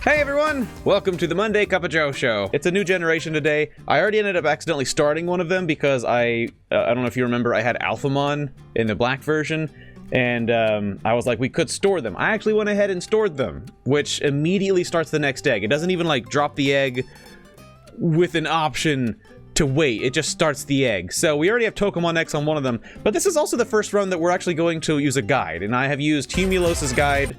Hey everyone! Welcome to the Monday Kakujo show. It's a new generation today. I already ended up accidentally starting one of them because I don't know if you remember, I had Alphamon in the black version, and I was like, we could store them. I actually went ahead and stored them, which immediately starts the next egg. It doesn't even like drop the egg with an option to wait. It just starts the egg. So we already have Digimon X on one of them, but this is also the first run that we're actually going to use a guide, and I have used Humulos's guide.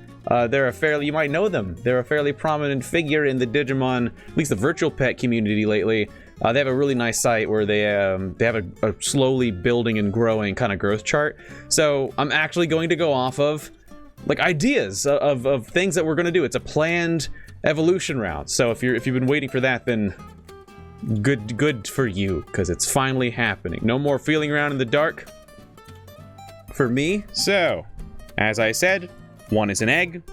They're a fairly, you might know them, they're a fairly prominent figure in the Digimon, at least the virtual pet community lately. They have a really nice site where they have a slowly building and growing kind of growth chart. So I'm actually going to go off of like ideas of things that we're going to do. It's a planned evolution route. So if you've been waiting for that, then good for you, because it's finally happening. No more feeling around in the dark for me. So, as I said, one is an egg,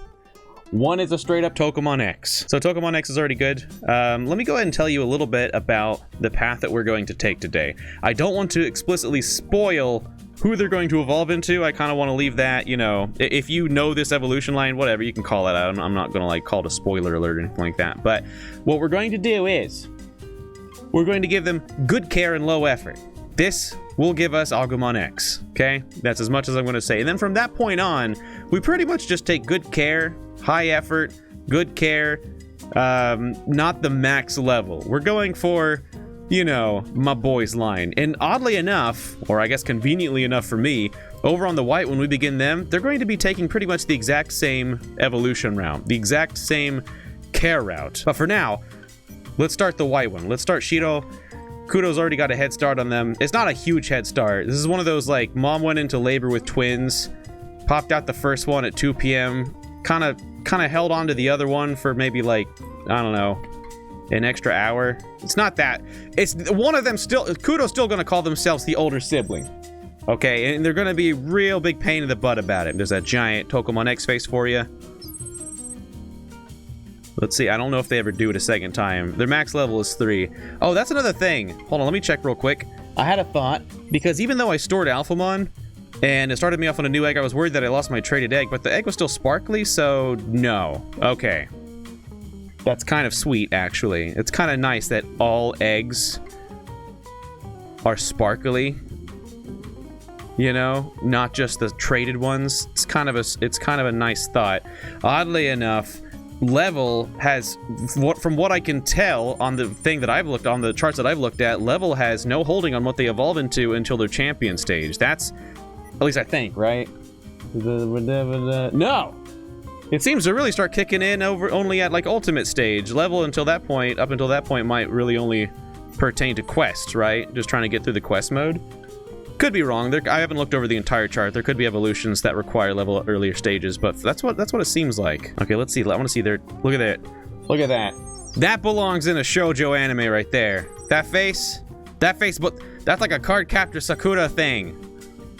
one is a straight up Digimon X. So Digimon X is already good. Let me go ahead and tell you a little bit about the path that we're going to take today. I don't want to explicitly spoil who they're going to evolve into. I kind of want to leave that, you know, if you know this evolution line, whatever, you can call it out. I'm not going to like call it a spoiler alert or anything like that. But what we're going to do is we're going to give them good care and low effort. This will give us Digimon X, okay? That's as much as I'm going to say. And then from that point on, we pretty much just take good care, high effort, good care, not the max level. We're going for, you know, my boys line. And oddly enough, or I guess conveniently enough for me, over on the white, when we begin them, they're going to be taking pretty much the exact same evolution route, the exact same care route. But for now, let's start the white one. Let's start Shiro. Kudo's already got a head start on them. It's not a huge head start. This is one of those, like, mom went into labor with twins, popped out the first one at 2 p.m., kind of held on to the other one for maybe, like, I don't know, an extra hour. It's not that. It's one of them still, Kudo's still going to call themselves the older sibling. Okay, and they're going to be a real big pain in the butt about it. There's that giant Digimon X face for you. Let's see, I don't know if they ever do it a second time. Their max level is 3. Oh, that's another thing. Hold on, let me check real quick. I had a thought, because even though I stored Alphamon, and it started me off on a new egg, I was worried that I lost my traded egg, but the egg was still sparkly, so no. Okay. That's kind of sweet, actually. It's kind of nice that all eggs are sparkly. You know, not just the traded ones. It's kind of a nice thought. Oddly enough, level has, from what I can tell on the thing that I've looked on, the charts that I've looked at, level has no holding on what they evolve into until their champion stage. That's, at least I think, right? No! It seems to really start kicking in over only at like ultimate stage. Level until that point, up until that point, might really only pertain to quests, right? Just trying to get through the quest mode. Could be wrong. I haven't looked over the entire chart. There could be evolutions that require level at earlier stages, but that's what it seems like. Okay, let's see. I want to see their. Look at that. Look at that. That belongs in a shoujo anime right there. That face, but that's like a card captor Sakura thing.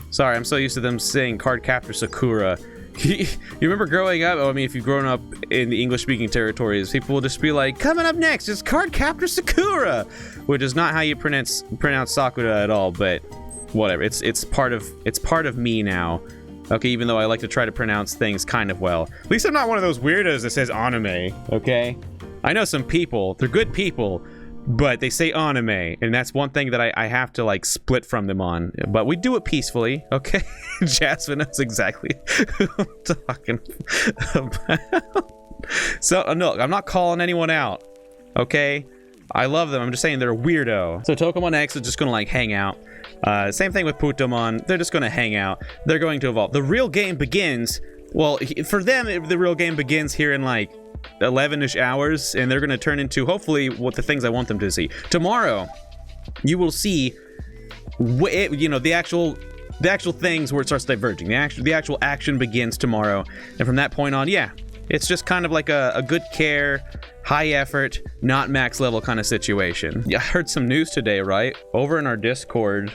Sorry, I'm so used to them saying card captor Sakura. You remember growing up? Oh, I mean, if you've grown up in the English-speaking territories, people will just be like, "Coming up next is card captor Sakura," which is not how you pronounce Sakura at all, but. Whatever, it's part of me now. Okay, even though I like to try to pronounce things kind of well. At least I'm not one of those weirdos that says anime, okay? I know some people, they're good people, but they say anime, and that's one thing that I have to like split from them on. But we do it peacefully, okay? Jasmine knows exactly who I'm talking about. So, no, I'm not calling anyone out, okay? I love them, I'm just saying they're a weirdo. So Digimon X is just gonna like hang out. Same thing with Putomon, they're just gonna hang out. They're going to evolve. The real game begins, well, for them, the real game begins here in like 11-ish hours, and they're gonna turn into, hopefully, what the things I want them to see. Tomorrow, you will see, you know, the actual things where it starts diverging. The actual action begins tomorrow, and from that point on, yeah, it's just kind of like a good care, high effort, not max level kind of situation. Yeah, I heard some news today, right? Over in our Discord,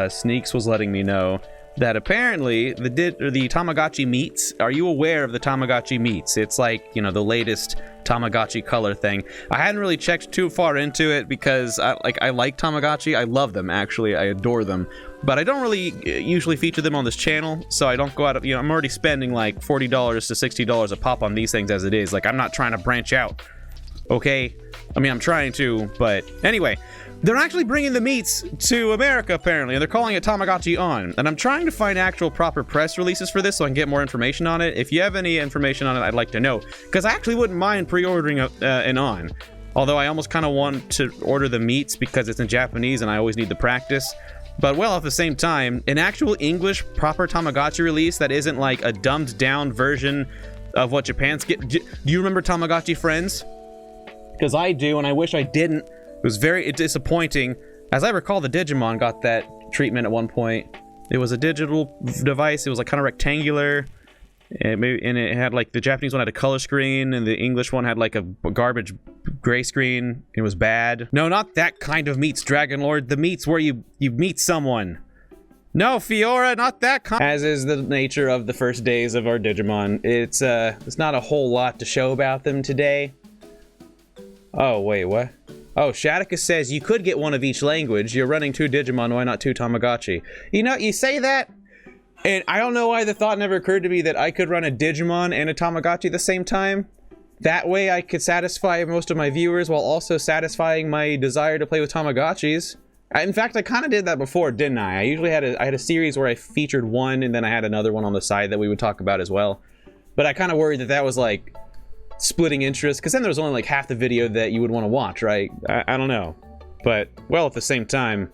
Sneaks was letting me know that apparently the Tamagotchi meats, are you aware of the Tamagotchi meats? It's like, you know, the latest Tamagotchi color thing. I hadn't really checked too far into it because I like Tamagotchi. I love them, actually. I adore them. But I don't really usually feature them on this channel, so I don't go out of, you know, I'm already spending like $40 to $60 a pop on these things as it is. Like, I'm not trying to branch out, okay? I mean, I'm trying to, but anyway. They're actually bringing the meats to America, apparently, and they're calling it Tamagotchi On. And I'm trying to find actual proper press releases for this so I can get more information on it. If you have any information on it, I'd like to know. Because I actually wouldn't mind pre-ordering an On. Although I almost kind of want to order the meats because it's in Japanese and I always need the practice. But, well, at the same time, an actual English proper Tamagotchi release that isn't like a dumbed-down version of what Japan's get. Do you remember Tamagotchi Friends? Because I do, and I wish I didn't. It was very disappointing. As I recall, the Digimon got that treatment at one point. It was a digital device. It was like kind of rectangular. And it had like, the Japanese one had a color screen, and the English one had like a garbage gray screen. It was bad. No, not that kind of meats, Dragon Lord. The meats where you meet someone. No, Fiora, not that kind. As is the nature of the first days of our Digimon. It's not a whole lot to show about them today. Oh, wait, what? Oh, Shatika says you could get one of each language. You're running 2 Digimon, why not 2 Tamagotchi? You know, you say that, and I don't know why the thought never occurred to me that I could run a Digimon and a Tamagotchi at the same time. That way I could satisfy most of my viewers while also satisfying my desire to play with Tamagotchis. In fact, I kind of did that before, didn't I? I usually had a series where I featured one, and then I had another one on the side that we would talk about as well. But I kind of worried that that was like splitting interest, because then there was only like half the video that you would want to watch, right? I don't know. But, well, at the same time,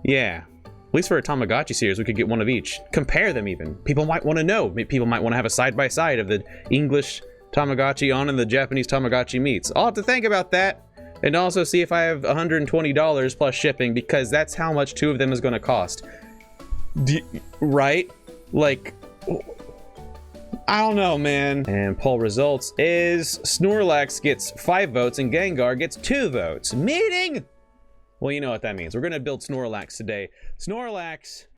yeah. At least for a Tamagotchi series, we could get one of each. Compare them even. People might want to know. People might want to have a side-by-side of the English Tamagotchi On and the Japanese Tamagotchi meats. I'll have to think about that. And also see if I have $120 plus shipping, because that's how much 2 of them is going to cost. Right? Like, I don't know, man. And poll results is Snorlax gets 5 votes and Gengar gets 2 votes. Meaning, well, you know what that means. We're going to build Snorlax today. Snorlax